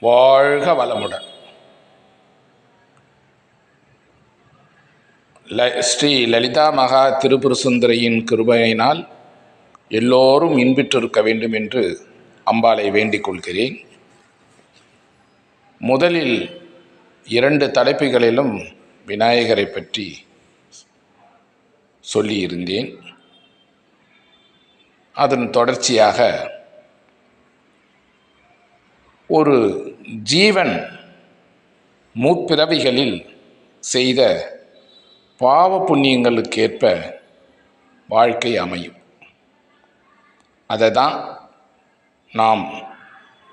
வாழ்க வளமுடன். ஸ்ரீ லலிதா மகா திரிபுர சுந்தரியின் கிருபையினால் எல்லோரும் இன்பிற்றிருக்க வேண்டும் என்று அம்பாளை வேண்டிக் கொள்கிறேன். முதலில் 2 தலைப்புகளிலும் விநாயகரை பற்றி சொல்லியிருந்தேன். அதன் தொடர்ச்சியாக ஒரு ஜீவன் முற்பிறவிகளில் செய்த பாவ புண்ணியங்களுக்கேற்ப வாழ்க்கை அமையும். அதை தான் நாம்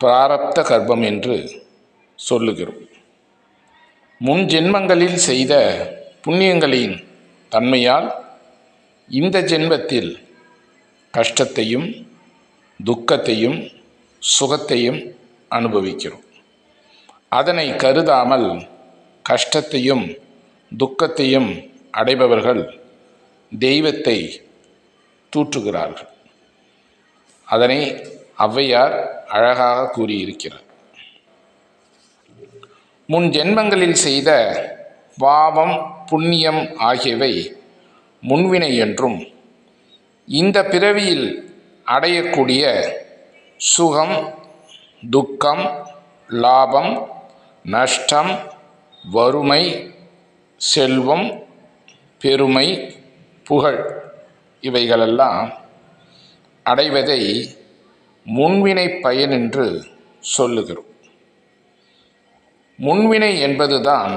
பிராரப்த கர்ப்பம் என்று சொல்லுகிறோம். முன் ஜென்மங்களில் செய்த புண்ணியங்களின் தன்மையால் இந்த ஜென்மத்தில் கஷ்டத்தையும் துக்கத்தையும் சுகத்தையும் அனுபவிக்கிறோம். அதனை கருதாமல் கஷ்டத்தையும் துக்கத்தையும் அடைபவர்கள் தெய்வத்தை தூற்றுகிறார்கள். அதனை ஔவையார் அழகாக கூறியிருக்கிறார். முன் ஜென்மங்களில் செய்த பாவம் புண்ணியம் ஆகியவை முன்வினை என்றும், இந்த பிறவியில் அடையக்கூடிய சுகம் துக்கம் லாபம் நஷ்டம் வறுமை செல்வம் பெருமை புகழ் இவைகளெல்லாம் அடைவதை முன்வினை பயன் என்று சொல்லுகிறோம். முன்வினை என்பதுதான்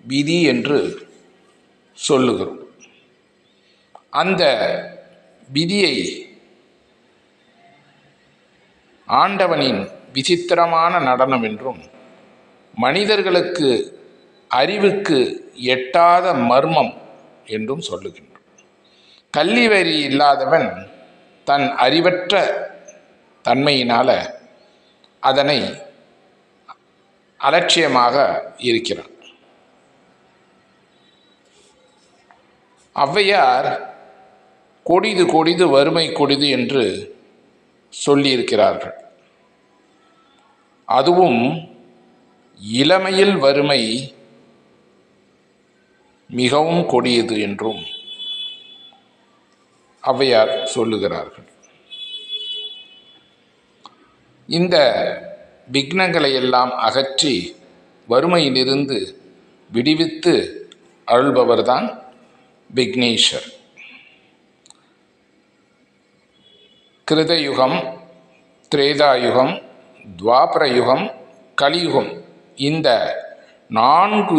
விதி என்று சொல்லுகிறோம். அந்த விதியை ஆண்டவனின் விசித்திரமான நடனம் என்றும், மனிதர்களுக்கு அறிவுக்கு எட்டாத மர்மம் என்றும் சொல்லுகின்றோம். கல்விவரி இல்லாதவன் தன் அறிவற்ற தன்மையினால அதனை அலட்சியமாக இருக்கிறான். ஔவையார் கொடிது கொடிது வறுமை கொடிது என்று சொல்லியிருக்கிறார்கள். அதுவும் இளமையில் வறுமை மிகவும் கொடியது என்றும் ஔவையார் சொல்லுகிறார்கள். இந்த விக்னங்களை எல்லாம் அகற்றி வறுமையிலிருந்து விடுவித்து அருள்பவர்தான் விக்னேஸ்வர். கிருதயுகம் திரேதாயுகம் துவாபர யுகம் கலியுகம், இந்த 4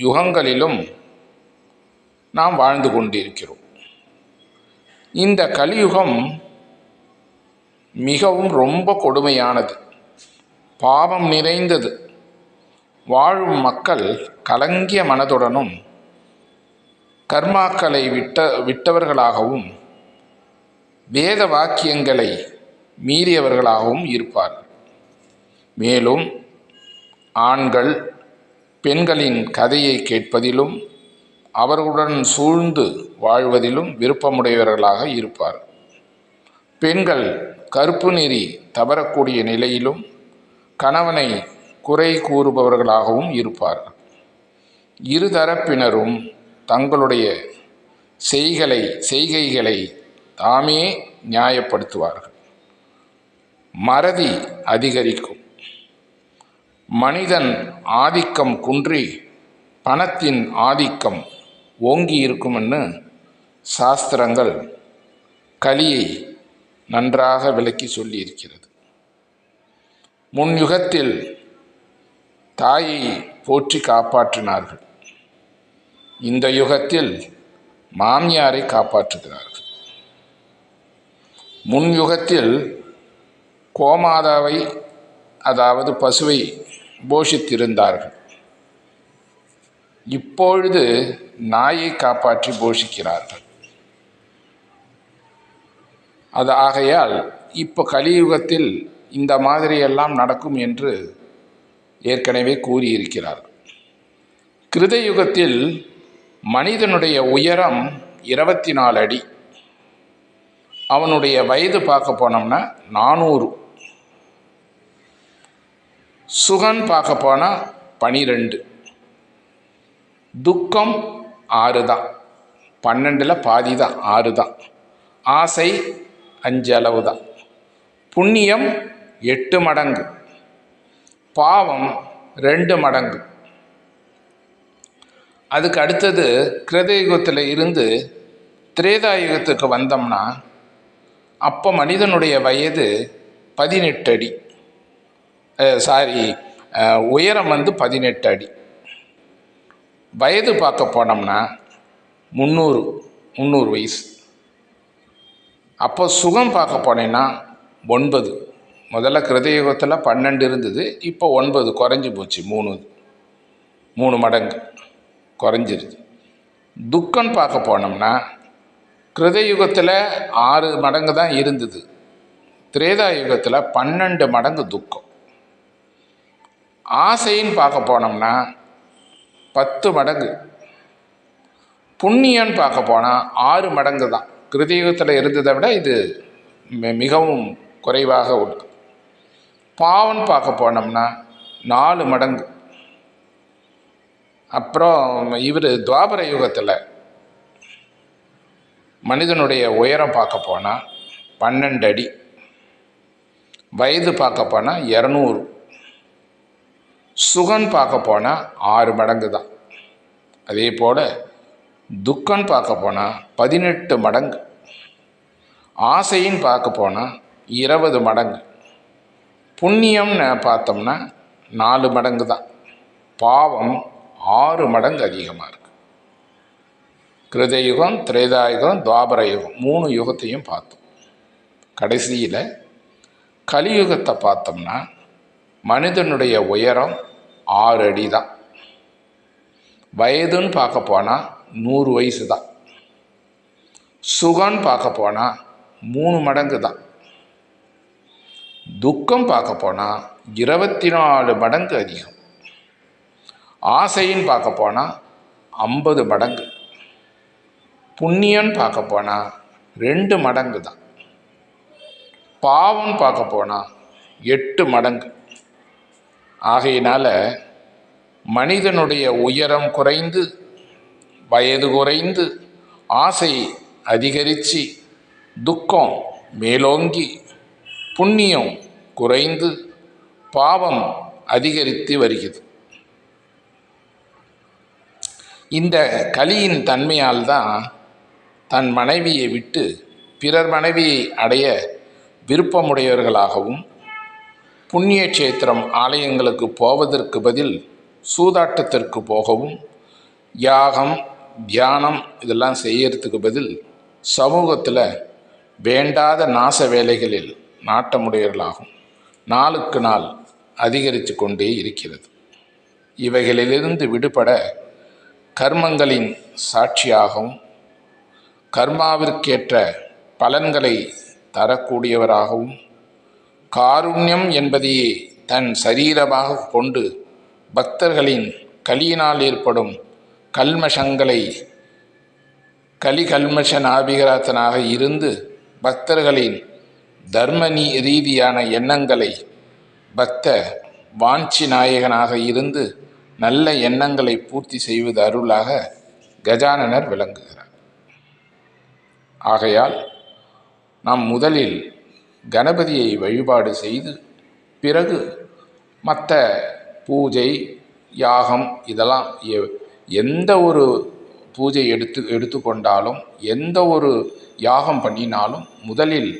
யுகங்களிலும் நாம் வாழ்ந்து கொண்டிருக்கிறோம். இந்த கலியுகம் மிகவும் ரொம்ப கொடுமையானது, பாவம் நிறைந்தது. வாழும் மக்கள் கலங்கிய மனதுடனும் கர்மாக்களை விட்டவர்களாகவும் வேத வாக்கியங்களை மீறியவர்களாகவும் இருப்பார்கள். மேலும் ஆண்கள் பெண்களின் கதையை கேட்பதிலும் அவர்களுடன் சூழ்ந்து வாழ்வதிலும் விருப்பமுடையவர்களாக இருப்பார். பெண்கள் கற்பு நெறி தவறக்கூடிய நிலையிலும் கணவனை குறை கூறுபவர்களாகவும் இருப்பார்கள். இருதரப்பினரும் தங்களுடைய செய்கைகளை தாமே நியாயப்படுத்துவார்கள். மறதி அதிகரிக்கும். மனிதன் ஆதிக்கம் குன்றி பணத்தின் ஆதிக்கம் ஓங்கி இருக்கும்னு சாஸ்திரங்கள் கலியை நன்றாக விளக்கி சொல்லியிருக்கிறது. முன் யுகத்தில் தாயை போற்றி காப்பாற்றினார்கள். இந்த யுகத்தில் மாமியாரை காப்பாற்றுகிறார்கள். முன் யுகத்தில் கோமாதாவை, அதாவது பசுவை போஷித்திருந்தார்கள். இப்பொழுது நாயை காப்பாற்றி போஷிக்கிறார்கள். அது ஆகையால் இப்போ கலியுகத்தில் இந்த மாதிரியெல்லாம் நடக்கும் என்று ஏற்கனவே கூறியிருக்கிறார்கள். கிருதயுகத்தில் மனிதனுடைய உயரம் 24 அடி. அவனுடைய வயது பார்க்க போனோம்னா 400. சுகன் பார்க்க போனால் 12, துக்கம் 6 தான், 12ல் பாதி தான், 6 தான். ஆசை 5 அளவு தான். புண்ணியம் 8 மடங்கு, பாவம் 2 மடங்கு. அதுக்கு அடுத்தது கிருதயுகத்தில் இருந்து திரேதாயுகத்துக்கு வந்தோம்னா அப்போ மனிதனுடைய வயது 18 அடி, உயரம் 18 அடி. வயது பார்க்க போனோம்னா 300 வயசு. அப்போ சுகம் பார்க்க போனேன்னா 9. முதல்ல கிருதயுகத்தில் 12 இருந்தது, இப்போ 9 குறைஞ்சி போச்சு, 3 மடங்கு குறைஞ்சிருது. துக்கம் பார்க்க போனோம்னா கிருதயுகத்தில் 6 மடங்கு தான் இருந்தது, திரேதாயுகத்தில் 12 மடங்கு துக்கம். ஆசைன்னு பார்க்க போனோம்னா 10 மடங்கு. புண்ணியன்னு பார்க்க போனால் 6 மடங்கு தான். கிருதயுகத்தில் இருந்ததை விட இது மிகவும் குறைவாக உள்ளது. பாவம் பார்க்க போனோம்னா 4 மடங்கு. அப்புறம் துவாபர யுகத்தில் மனிதனுடைய உயரம் பார்க்க போனால் 12 அடி, வயது பார்க்க போனால் 200. சுகன் பார்க்க போனால் 6 மடங்கு தான். அதே போல் துக்கன் பார்க்க போனால் 18 மடங்கு, ஆசைன்னு பார்க்க போனால் 20 மடங்கு, புண்ணியம்னு பார்த்தோம்னா 4 மடங்கு தான், பாவம் 6 மடங்கு அதிகமாக இருக்குது. கிருதயுகம், திரேதாயுகம், துவாபர யுகம் 3 யுகத்தையும் பார்த்தோம். கடைசியில் கலியுகத்தை பார்த்தோம்னா மனிதனுடைய உயரம் 6 அடி தான். வயதுன்னு பார்க்க போனால் 100 வயசு தான். சுகன்னு பார்க்க போனால் 3 மடங்கு தான். துக்கம் பார்க்க போனால் 24 மடங்கு அதிகம். ஆசைன்னு பார்க்க போனால் 50 மடங்கு. புண்ணியன்னு பார்க்க போனால் 2 மடங்கு தான். பாவம் பார்க்க போனால் 8 மடங்கு. ஆகையினால மனிதனுடைய உயரம் குறைந்து, வயது குறைந்து, ஆசை அதிகரித்து, துக்கம் மேலோங்கி, புண்ணியம் குறைந்து, பாவம் அதிகரித்து வருகிறது. இந்த கலியின் தன்மையால் தான் தன் மனைவியை விட்டு பிறர் மனைவியை அடைய விருப்பமுடையவர்களாகவும், புண்ணிய கஷேத்திரம் ஆலயங்களுக்கு போவதற்கு பதில் சூதாட்டத்திற்கு போகவும், யாகம் தியானம் இதெல்லாம் செய்யறதுக்கு பதில் சமூகத்தில் வேண்டாத நாச வேலைகளில் நாட்டமுடையவர்களாகும் நாளுக்கு நாள் அதிகரித்து கொண்டே இருக்கிறது. இவைகளிலிருந்து விடுபட கர்மங்களின் சாட்சியாகவும், கர்மாவிற்கேற்ற பலன்களை தரக்கூடியவராகவும், காருண்யம் என்பதையே தன் சரீரமாக கொண்டு பக்தர்களின் கலியினால் ஏற்படும் கல்மஷங்களை கல்மஷ நாபிகராத்தனாக இருந்து பக்தர்களின் தர்ம ரீதியான எண்ணங்களை பக்த வாஞ்சி நாயகனாக இருந்து நல்ல எண்ணங்களை பூர்த்தி செய்வது அருளாக கஜானனர் விளங்குகிறார். ஆகையால் நாம் முதலில் கணபதியை வழிபாடு செய்து பிறகு மற்ற பூஜை யாகம் இதெல்லாம் எந்த ஒரு பூஜை எடுத்துக்கொண்டாலும் எந்த ஒரு யாகம் பண்ணினாலும் முதலில்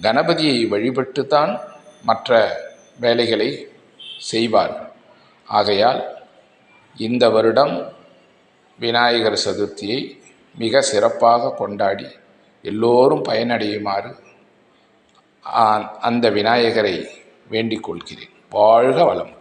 கணபதியை வழிபட்டுத்தான் மற்ற வேலைகளை செய்வார்கள். ஆகையால் இந்த வருடம் விநாயகர் சதுர்த்தியை மிக சிறப்பாக கொண்டாடி எல்லோரும் பயனடையுமாறு அந்த விநாயகரை வேண்டிக் கொள்கிறேன். வாழ்க வளம்.